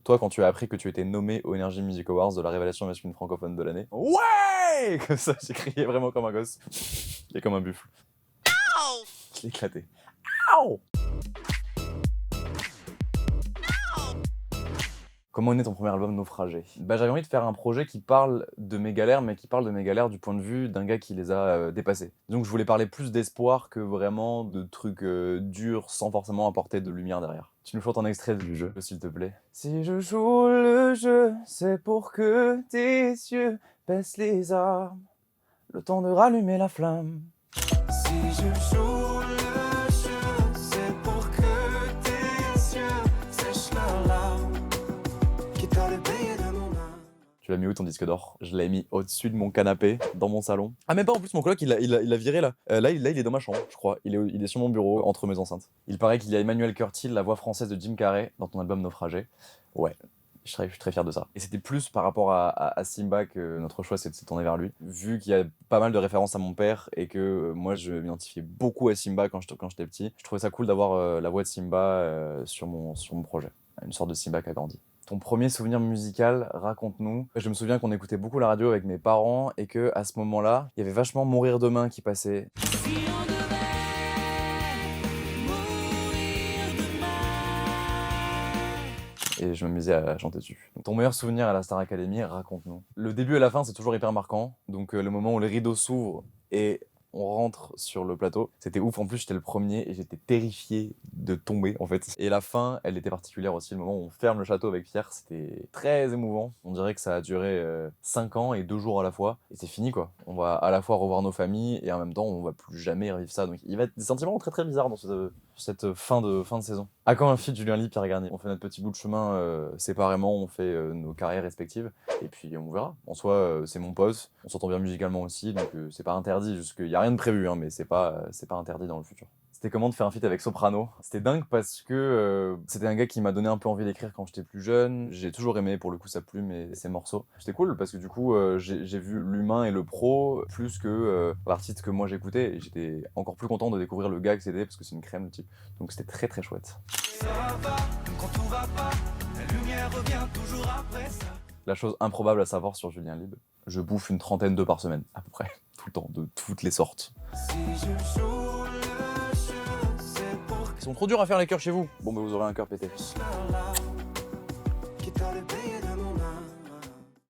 Toi, quand tu as appris que tu étais nommé aux Energy Music Awards de la révélation masculine francophone de l'année, ouais! Comme ça, j'ai crié vraiment comme un gosse. Et comme un buffle. Je l'ai éclaté. Ow! Comment est né ton premier album Naufragé? Bah, j'avais envie de faire un projet qui parle de mes galères, mais qui parle de mes galères du point de vue d'un gars qui les a dépassées. Donc je voulais parler plus d'espoir que vraiment de trucs durs sans forcément apporter de lumière derrière. Tu nous chantes un extrait du jeu, s'il te plaît. Si je joue le jeu, c'est pour que tes yeux baissent les armes, le temps de rallumer la flamme. Si je joue le jeu, c'est pour que tes yeux sèchent leurs larmes. Tu l'as mis où ton disque d'or? Je l'ai mis au-dessus de mon canapé, dans mon salon. Ah même pas, en plus mon coloc il l'a viré là. Là il est dans ma chambre, je crois. Il est sur mon bureau, entre mes enceintes. Il paraît qu'il y a Emmanuel Curtil, la voix française de Jim Carrey, dans ton album Naufragé. Ouais, je suis très fier de ça. Et c'était plus par rapport à Simba que notre choix c'est de se tourner vers lui. Vu qu'il y a pas mal de références à mon père et que moi je m'identifiais beaucoup à Simba quand j'étais petit, je trouvais ça cool d'avoir la voix de Simba sur mon projet. Une sorte de Simba qui a grandi. Ton premier souvenir musical, raconte-nous. Je me souviens qu'on écoutait beaucoup la radio avec mes parents et que à ce moment-là, il y avait vachement Mourir demain qui passait. Si on devait mourir demain. Et je m'amusais à chanter dessus. Donc, ton meilleur souvenir à la Star Academy, raconte-nous. Le début et la fin, c'est toujours hyper marquant. Donc le moment où les rideaux s'ouvrent et on rentre sur le plateau. C'était ouf, en plus j'étais le premier et j'étais terrifié de tomber en fait. Et la fin, elle était particulière aussi, le moment où on ferme le château avec Pierre, c'était très émouvant. On dirait que ça a duré 5 ans et 2 jours à la fois. Et c'est fini quoi. On va à la fois revoir nos familles et en même temps on va plus jamais revivre ça. Donc il va être des sentiments très très bizarres dans cette fin de saison. À quand un feat Julien Lee, Pierre Garnier? On fait notre petit bout de chemin séparément, on fait nos carrières respectives. Et puis on verra. En soi, c'est mon pote, on s'entend bien musicalement aussi, donc c'est pas interdit, juste qu'il y a rien de prévu, hein, mais c'est pas interdit dans le futur. C'était comment de faire un feat avec Soprano? C'était dingue parce que c'était un gars qui m'a donné un peu envie d'écrire quand j'étais plus jeune. J'ai toujours aimé pour le coup sa plume et ses morceaux. C'était cool parce que du coup j'ai vu l'humain et le pro plus que l'artiste que moi j'écoutais et j'étais encore plus content de découvrir le gars que c'était parce que c'est une crème le type. Donc c'était très très chouette. Ça va, quand tout va pas, la lumière revient toujours après ça. La chose improbable à savoir sur Julien Lib, je bouffe une 30aine d'œufs par semaine, à peu près, tout le temps, de toutes les sortes. Si je joue le jeu, c'est pour... Ils sont trop durs à faire les cœurs chez vous. Bon bah vous aurez un cœur pété.